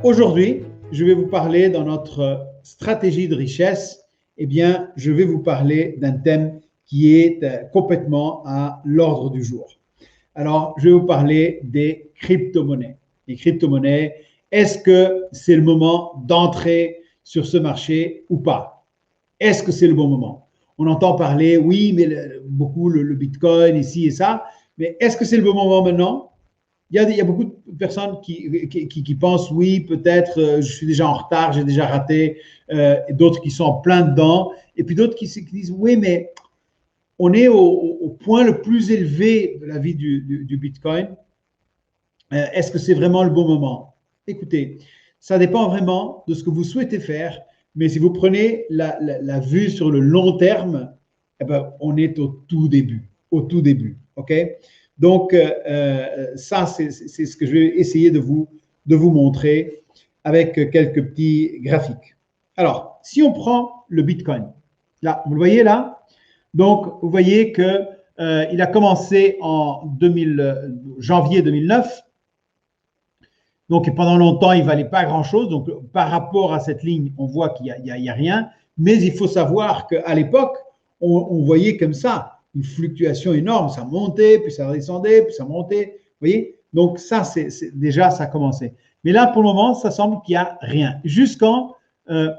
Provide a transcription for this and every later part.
Aujourd'hui, je vais vous parler dans notre stratégie de richesse, je vais vous parler d'un thème qui est complètement à l'ordre du jour. Alors, je vais vous parler des crypto-monnaies. Les crypto-monnaies, est-ce que c'est le moment d'entrer sur ce marché ou pas? Est-ce que c'est le bon moment? On entend parler, oui, mais beaucoup le Bitcoin ici et ça, mais est-ce que c'est le bon moment maintenant? Il y a beaucoup de personnes qui pensent, oui, peut-être je suis déjà en retard, j'ai déjà raté, et d'autres qui sont en plein dedans, et puis d'autres qui disent, oui, mais on est au point le plus élevé de la vie du Bitcoin. Est-ce que c'est vraiment le bon moment? Écoutez, ça dépend vraiment de ce que vous souhaitez faire, mais si vous prenez la vue sur le long terme, on est au tout début, ok? Donc, ça, c'est ce que je vais essayer de vous montrer avec quelques petits graphiques. Alors, si on prend le Bitcoin, là, vous le voyez là? Donc, vous voyez que il a commencé en janvier 2009. Donc, pendant longtemps, il ne valait pas grand-chose. Donc, par rapport à cette ligne, on voit qu'il n'y a rien. Mais il faut savoir qu'à l'époque, on voyait comme ça une fluctuation énorme. Ça montait, puis ça descendait, puis ça montait. Vous voyez? Donc, ça, déjà, ça a commencé. Mais là, pour le moment, ça semble qu'il n'y a rien. Jusqu'en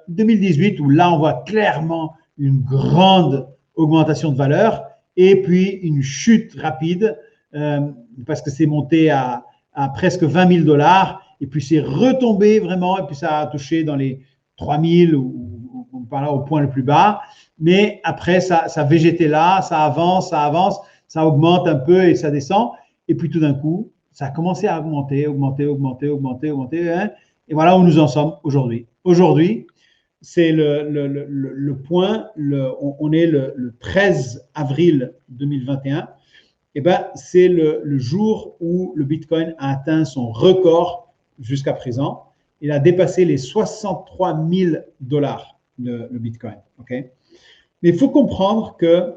2018, où là, on voit clairement une grande augmentation de valeur et puis une chute rapide parce que c'est monté à presque 20 000 $, et puis c'est retombé vraiment, et puis ça a touché dans les 3 000 ou par là au point le plus bas. Mais après, ça végétait là, ça avance, ça augmente un peu et ça descend. Et puis tout d'un coup, ça a commencé à augmenter, hein, et voilà où nous en sommes aujourd'hui. Aujourd'hui, c'est le point, on est le 13 avril 2021. C'est le jour où le Bitcoin a atteint son record jusqu'à présent. Il a dépassé les 63 000 $, le Bitcoin. Okay? Mais il faut comprendre que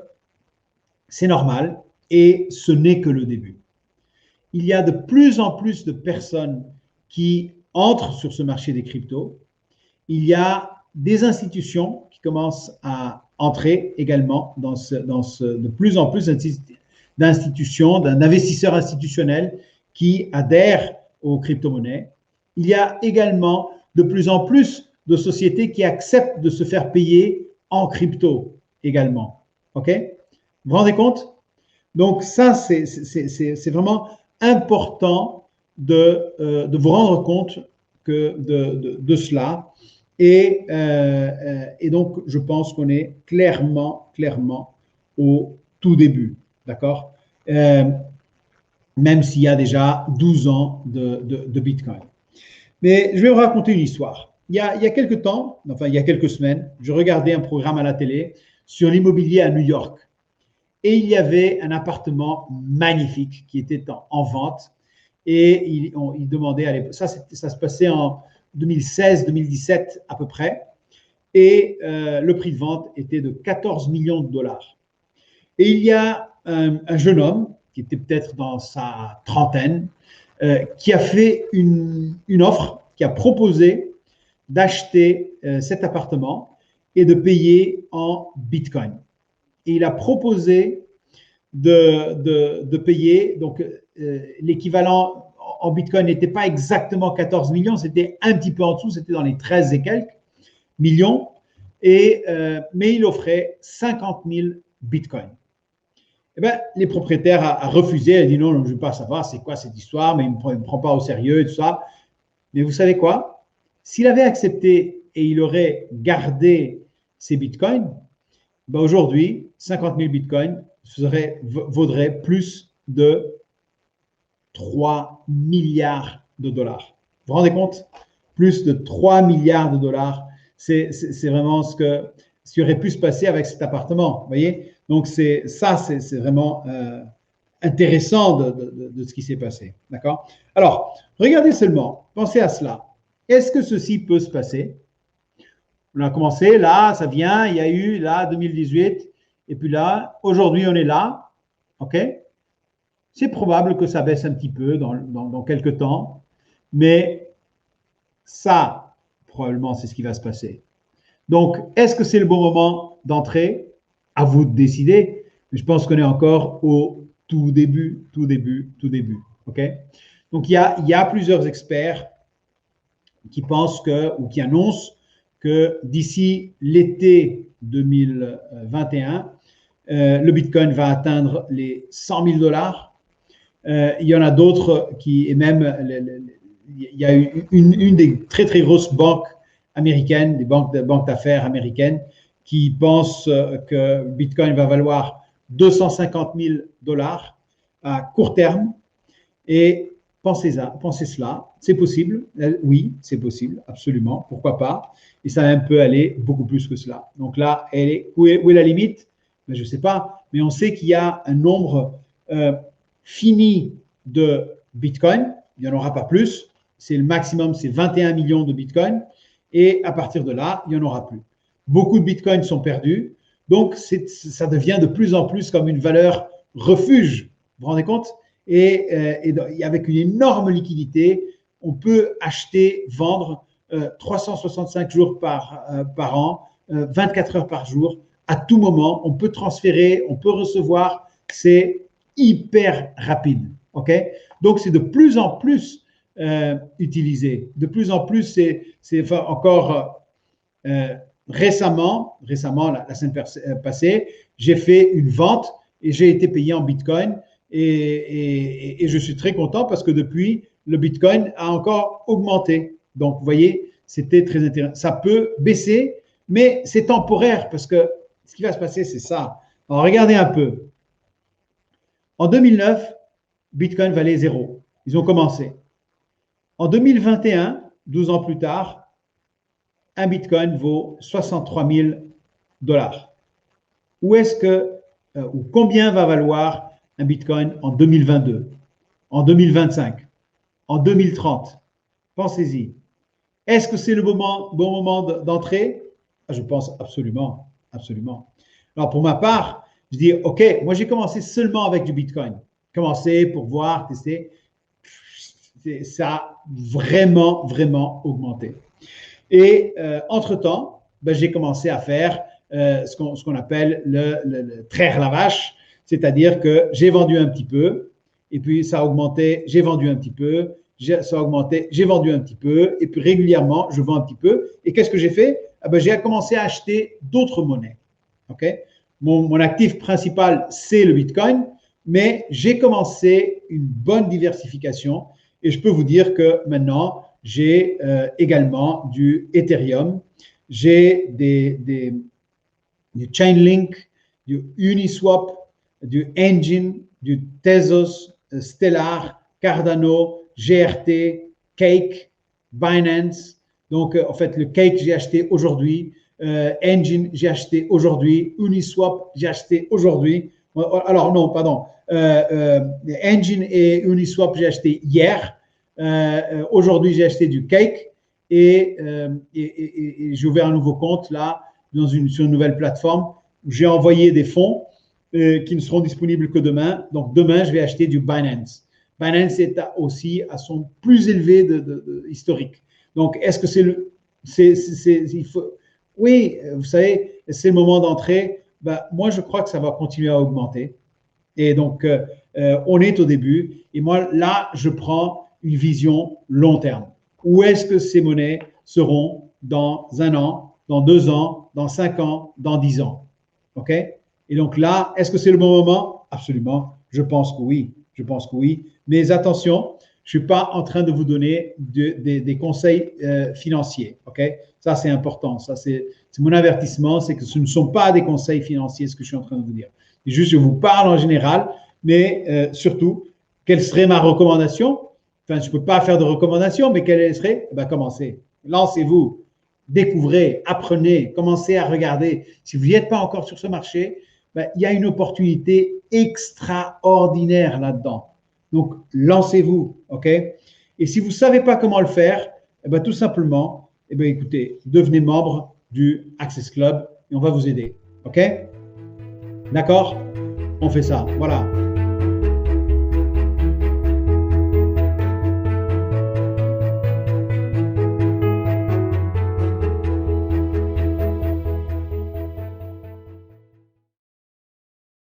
c'est normal et ce n'est que le début. Il y a de plus en plus de personnes qui entrent sur ce marché des cryptos. Il y a des institutions qui commencent à entrer également de plus en plus d'institutions, d'investisseurs institutionnels qui adhèrent aux crypto-monnaies. Il y a également de plus en plus de sociétés qui acceptent de se faire payer en crypto également. OK? Vous vous rendez compte? Donc ça, c'est vraiment important de vous rendre compte de cela. Et donc, je pense qu'on est clairement au tout début. D'accord? Même s'il y a déjà 12 ans de Bitcoin. Mais je vais vous raconter une histoire. Il y a quelques temps, enfin il y a quelques semaines, je regardais un programme à la télé sur l'immobilier à New York. Et il y avait un appartement magnifique qui était en vente. Et il demandait, ça se passait en 2016-2017 à peu près. Et le prix de vente était de 14 millions de $. Et il y a un jeune homme qui était peut-être dans sa trentaine, qui a fait une offre, qui a proposé d'acheter cet appartement et de payer en Bitcoin. Et il a proposé de payer, donc l'équivalent en Bitcoin n'était pas exactement 14 millions, c'était un petit peu en dessous, c'était dans les 13 et quelques millions, mais il offrait 50 000 Bitcoins. Les propriétaires a refusé, elle a dit non, je ne veux pas savoir c'est quoi cette histoire, mais il ne me prend pas au sérieux et tout ça. Mais vous savez quoi? S'il avait accepté et il aurait gardé ses bitcoins, aujourd'hui, 50 000 bitcoins vaudrait plus de 3 milliards de $. Vous vous rendez compte? Plus de 3 milliards de $. C'est vraiment ce qui aurait pu se passer avec cet appartement. Vous voyez? Donc, c'est vraiment intéressant de ce qui s'est passé. D'accord? Alors, regardez seulement, pensez à cela. Est-ce que ceci peut se passer? On a commencé là, ça vient, il y a eu là 2018, et puis là, aujourd'hui on est là, ok? C'est probable que ça baisse un petit peu dans quelques temps, mais Ça, probablement, c'est ce qui va se passer. Donc, est-ce que c'est le bon moment d'entrer? À vous de décider. Mais je pense qu'on est encore au tout début. OK? Donc, il y a plusieurs experts qui pensent ou qui annoncent que d'ici l'été 2021, le Bitcoin va atteindre les 100 000 $. Il y en a d'autres et même il y a une des très très grosses banques américaines, des banques d'affaires américaines, qui pensent que Bitcoin va valoir 250 000 $ à court terme. Et pensez cela, c'est possible, oui, c'est possible, absolument, pourquoi pas. Et ça peut aller beaucoup plus que cela. Donc là, où est la limite? Ben, je ne sais pas, mais on sait qu'il y a un nombre fini de Bitcoin, il n'y en aura pas plus, c'est le maximum, c'est 21 millions de Bitcoin, et à partir de là, il n'y en aura plus. Beaucoup de Bitcoins sont perdus, donc ça devient de plus en plus comme une valeur refuge, vous vous rendez compte? Et avec une énorme liquidité, on peut acheter, vendre 365 jours par an, 24 heures par jour, à tout moment, on peut transférer, on peut recevoir, c'est hyper rapide. Okay? Donc, c'est de plus en plus utilisé. De plus en plus, c'est encore récemment, la semaine passée, j'ai fait une vente et j'ai été payé en Bitcoin et je suis très content parce que depuis, le Bitcoin a encore augmenté. Donc, vous voyez, c'était très intéressant. Ça peut baisser, mais c'est temporaire parce que ce qui va se passer, c'est ça. Alors, regardez un peu. En 2009, Bitcoin valait 0. Ils ont commencé. En 2021, 12 ans plus tard, un Bitcoin vaut 63 000 $. Où est-ce que, ou combien va valoir un Bitcoin en 2022, en 2025, en 2030? Pensez-y. Est-ce que c'est le bon moment d'entrer? Je pense absolument, absolument. Alors pour ma part, je dis, OK, moi j'ai commencé seulement avec du Bitcoin. Commencer pour voir, tester. Ça a vraiment, vraiment augmenté. Et entre-temps, j'ai commencé à faire ce qu'on appelle le traire la vache, c'est-à-dire que j'ai vendu un petit peu, et puis ça a augmenté, j'ai vendu un petit peu, ça a augmenté, j'ai vendu un petit peu, et puis régulièrement, je vends un petit peu. Et qu'est-ce que j'ai fait? J'ai commencé à acheter d'autres monnaies. Okay? Mon actif principal, c'est le Bitcoin, mais j'ai commencé une bonne diversification, et je peux vous dire que maintenant, j'ai également du Ethereum, j'ai du Chainlink, du Uniswap, du Engine, du Tezos, Stellar, Cardano, GRT, Cake, Binance. Donc, en fait, le Cake, j'ai acheté aujourd'hui. Engine, j'ai acheté aujourd'hui. Uniswap, j'ai acheté aujourd'hui. Alors, non, pardon. Engine et Uniswap, j'ai acheté hier. Aujourd'hui, j'ai acheté du Cake et j'ai ouvert un nouveau compte là sur une nouvelle plateforme où j'ai envoyé des fonds qui ne seront disponibles que demain. Donc, demain, je vais acheter du Binance. Binance est aussi à son plus élevé historique. Donc, est-ce que oui, vous savez, c'est le moment d'entrer. Moi, je crois que ça va continuer à augmenter. Et donc, on est au début. Et moi, là, je prends une vision long terme. Où est-ce que ces monnaies seront dans 1 an, dans 2 ans, dans 5 ans, dans 10 ans? OK? Et donc là, est-ce que c'est le bon moment? Absolument. Je pense que oui. Je pense que oui. Mais attention, je ne suis pas en train de vous donner des conseils financiers. OK? Ça, c'est important. Ça, c'est mon avertissement, c'est que ce ne sont pas des conseils financiers, ce que je suis en train de vous dire. C'est juste, je vous parle en général, mais surtout, quelle serait ma recommandation? Enfin, je ne peux pas faire de recommandation, mais quelle serait? Commencez. Lancez-vous. Découvrez, apprenez, commencez à regarder. Si vous n'y êtes pas encore sur ce marché, il y a une opportunité extraordinaire là-dedans. Donc, lancez-vous, OK? Et si vous ne savez pas comment le faire, tout simplement, écoutez, devenez membre du Access Club et on va vous aider, OK? D'accord? On fait ça, voilà.